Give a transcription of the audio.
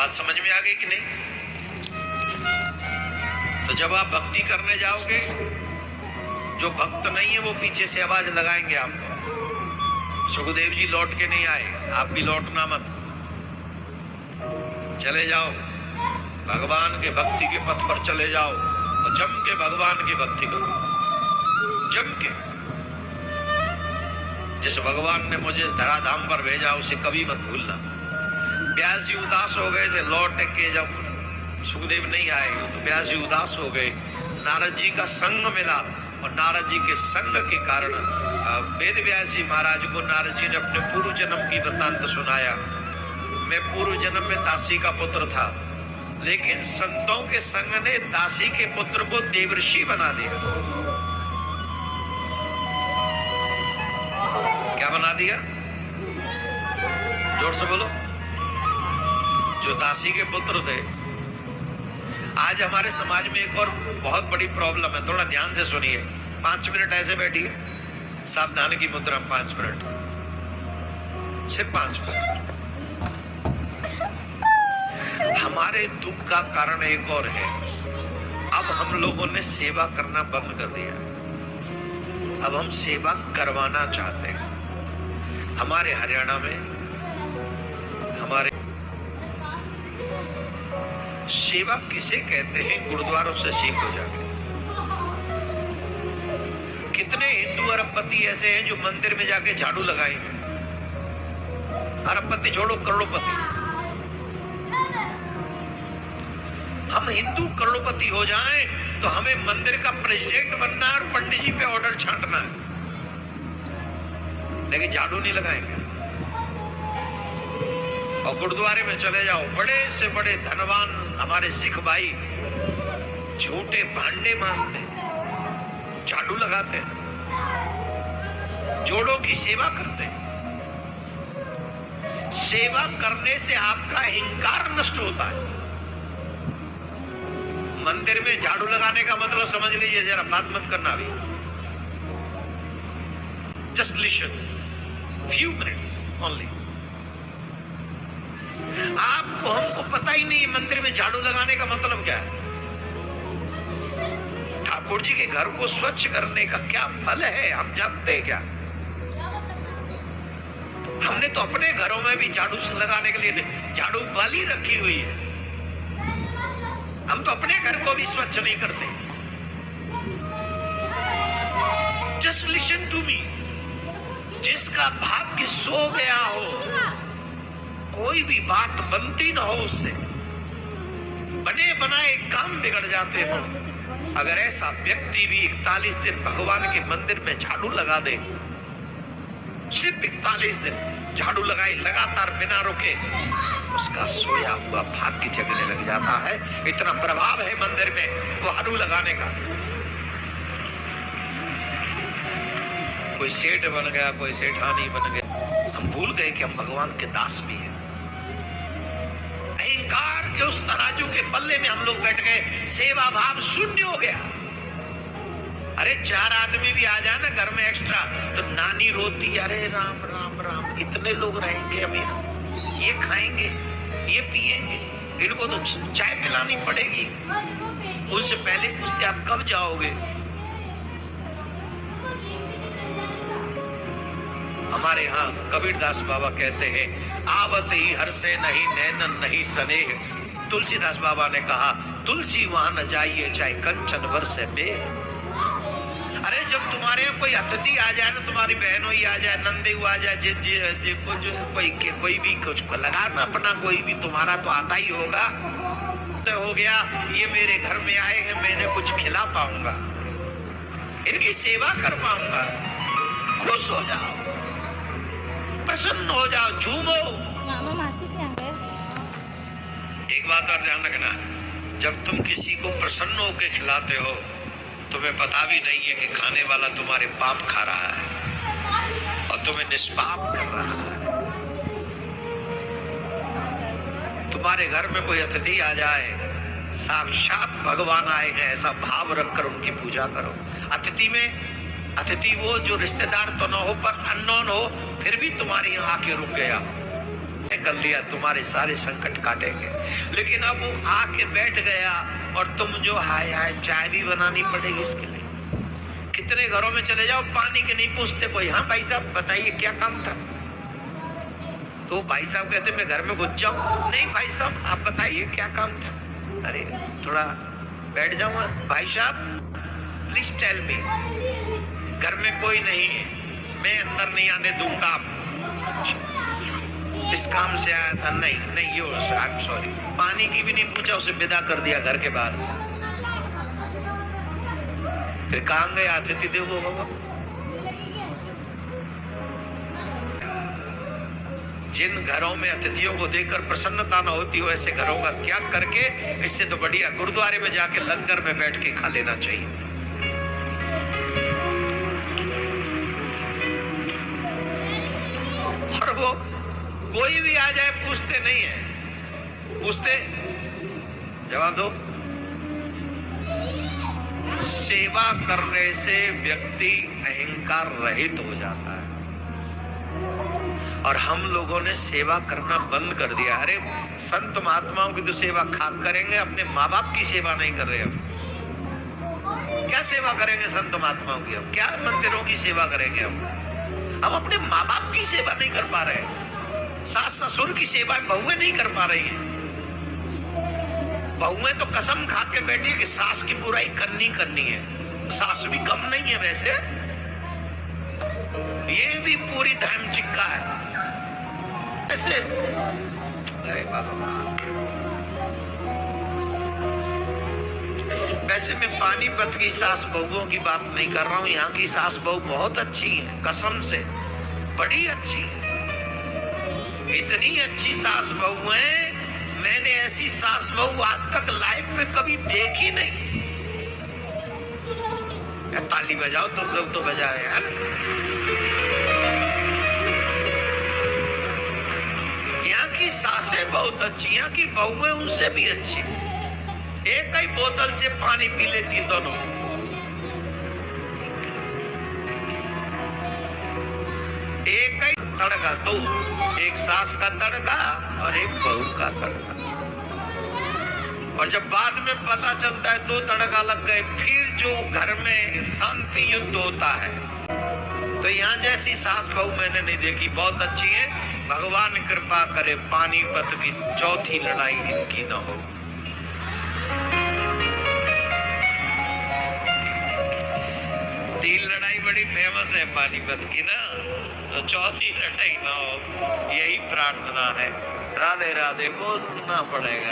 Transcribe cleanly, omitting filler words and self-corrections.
बात समझ में आ गई कि नहीं? तो जब आप भक्ति करने जाओगे, जो भक्त नहीं है वो पीछे से आवाज लगाएंगे आपको। सुखदेव जी लौट के नहीं आए, आप भी लौटना मत, चले जाओ भगवान के भक्ति के पथ पर चले जाओ और जम के भगवान की भक्ति करो, जम के। जिस भगवान ने मुझे धराधाम पर भेजा उसे कभी मत भूलना। व्यास जी उदास हो गए थे, लौट के जब सुखदेव नहीं आए तो व्यास जी उदास हो गए। नारद जी का संग मिला और नारद जी के संग के कारण वेद व्यास जी महाराज को नारद जी ने अपने पूर्व जन्म की वृत्तांत सुनाया। मैं पूर्व जन्म में दासी का पुत्र था, लेकिन संतों के संग ने दासी के पुत्र को देवर्षि बना दिया। क्या बना दिया? जोर से बोलो। जो दासी के पुत्र थे। आज हमारे समाज में एक और बहुत बड़ी प्रॉब्लम है, थोड़ा ध्यान से सुनिए। 5 मिनट ऐसे बैठिए, सावधान की मुद्रा में 5 मिनट, सिर्फ 5 मिनट। हमारे दुख का कारण एक और है, अब हम लोगों ने सेवा करना बंद कर दिया। अब हम सेवा करवाना चाहते हैं। हमारे हरियाणा में हमारे सेवा किसे कहते हैं, गुरुद्वारों से सीखो जाके। कितने हिंदू अरबपति ऐसे हैं जो मंदिर में जाके झाड़ू लगाएंगे? अरबपति छोड़ो, करोड़पति। हम हिंदू करोड़पति हो जाएं तो हमें मंदिर का प्रेसिडेंट बनना है और पंडित जी पे ऑर्डर छांटना है, लेकिन झाड़ू नहीं लगाएंगे। और गुरुद्वारे में चले जाओ, बड़े से बड़े धनवान हमारे सिख भाई झूठे भांडे मांजते, झाड़ू लगाते, जोड़ों की सेवा करते। सेवा करने से आपका अहंकार नष्ट होता है। मंदिर में झाड़ू लगाने का मतलब समझ लीजिए, जरा बात मत करना अभी, just listen, few minutes only। आपको हमको पता ही नहीं मंदिर में झाड़ू लगाने का मतलब क्या है। ठाकुर जी के घर को स्वच्छ करने का क्या फल है हम जानते हैं क्या? हमने तो अपने घरों में भी झाड़ू लगाने के लिए झाड़ू वाली रखी हुई है। हम तो अपने घर को भी स्वच्छ नहीं करते। Just listen to me. जिसका भाग्य सो गया हो, कोई भी बात बनती ना हो उससे, बने बनाए काम बिगड़ जाते हो। अगर ऐसा व्यक्ति भी 41 दिन भगवान के मंदिर में झाड़ू लगा दे, सिर्फ 41 दिन झाड़ू लगाए लगातार बिना रुके, उसका सोया हुआ भाग्य जगने लग जाता है। इतना प्रभाव है मंदिर में झाड़ू लगाने का। कोई सेठ बन गया, कोई सेठानी बन गया, हम भूल गए कि हम भगवान के दास भी हैं। अहंकार के उस तराजू के पल्ले में हम लोग बैठ गए, सेवा भाव शून्य हो गया। अरे 4 आदमी भी आ जाए ना घर में एक्स्ट्रा तो नानी रोती, अरे राम राम राम, इतने लोग रहेंगे अमीर, ये खाएंगे, ये पिएंगे, इनको तो चाय पिलानी पड़ेगी। उससे पहले पूछते आप कब जाओगे? हमारे यहाँ कबीरदास बाबा कहते हैं, आवत ही हर से नहीं नैनन नहीं स्नेह। तुलसीदास बाबा ने कहा, तुलसी वहां न जाइए चाहे कंचन वर्षे में। अरे जब तुम्हारे यहाँ कोई अतिथि आ जाए ना, तुम्हारी बहनों ही आ जाए, नंदे आ जाए, कोई भी कुछ लगाना अपना, कोई भी तुम्हारा तो आता ही होगा। तो हो गया, ये मेरे घर में आए हैं, मैंने कुछ खिला पाऊंगा, इनकी सेवा कर पाऊंगा, खुश हो जाओ, प्रसन्न हो जाओ, झूमो। मामा मासी क्या गए? एक बात और ध्यान रखना, जब तुम किसी को प्रसन्न होकर खिलाते हो, तुम्हें पता भी नहीं है कि खाने वाला तुम्हारे पाप खा रहा है और तुम्हें निष्पाप कर रहा है। तुम्हारे घर में कोई अतिथि आ जाए, साक्षात भगवान आए हैं ऐसा भाव रखकर उनकी पूजा करो। अतिथि वो जो रिश्तेदार तो ना हो पर अननोन हो, फिर भी तुम्हारे यहाँ आके रुक गया, कर लिया तुम्हारे सारे संकट काटेंगे। लेकिन अब वो आके बैठ गया और तुम जो हाय हाय चाय भी बनानी पड़ेगी इसके लिए। कितने घरों में चले जाओ पानी के नहीं पूछते कोई, हाँ भाई साहब बताइए क्या काम था, तो भाई साहब कहते मैं घर में घुस जाऊं, नहीं भाई साहब आप बताइए क्या काम था, अरे थोड़ा बैठ जाऊंगा, भाई साहब प्लीज टेल मी, घर में कोई नहीं है, मैं अंदर नहीं आने दूंगा आपको, इस काम से आया था, नहीं नहीं यो आई एम सॉरी, पानी की भी नहीं पूछा, उसे विदा कर दिया घर के बाहर से। फिर कहाँ गए अतिथि देवो भव। जिन घरों में अतिथियों को देखकर प्रसन्नता न होती हो ऐसे घरों का त्याग करके, इससे तो बढ़िया गुरुद्वारे में जाके लंगर में बैठ के खा लेना चाहिए। और वो कोई भी आ जाए पूछते नहीं है, पूछते जवाब दो। सेवा करने से व्यक्ति अहंकार रहित हो जाता है और हम लोगों ने सेवा करना बंद कर दिया। अरे संत महात्माओं की तो सेवा खाक करेंगे, अपने माँ बाप की सेवा नहीं कर रहे हम। क्या सेवा करेंगे संत महात्माओं की, हम क्या मंदिरों की सेवा करेंगे हम अपने माँ बाप की सेवा नहीं कर पा रहे, सास ससुर की सेवा बहुएं नहीं कर पा रही हैं। बहुएं तो कसम खा के बैठी है कि सास की बुराई करनी है, सास भी कम नहीं है वैसे, ये भी पूरी धर्म चिक्का है ऐसे। अरे वैसे मैं पानीपत की सास बहुओं की बात नहीं कर रहा हूँ, यहाँ की सास बहू बहुत अच्छी है, कसम से बड़ी अच्छी है, इतनी अच्छी सास बहू है, मैंने ऐसी सास बहू आज तक लाइफ में कभी देखी नहीं। ताली बजाओ तुम लोग तो बजाओ यार। यहाँ की सासें बहुत अच्छी, यहाँ की बहुएं उनसे भी अच्छी, एक ही बोतल से पानी पी लेती दोनों। एक ही तड़का, दो, एक सास का तड़का और एक बहू का तड़का। और जब बाद में पता चलता है दो तड़का लग गए, फिर जो घर में शांति युद्ध होता है, तो यहाँ जैसी सास बहू मैंने नहीं देखी, बहुत अच्छी है। भगवान कृपा करे पानीपत की चौथी लड़ाई इनकी न हो। तीन लड़ाई बड़ी फेमस है पानीपत की ना, तो चौथी लड़ाई ना हो, यही प्रार्थना है। राधे राधे बोलना पड़ेगा।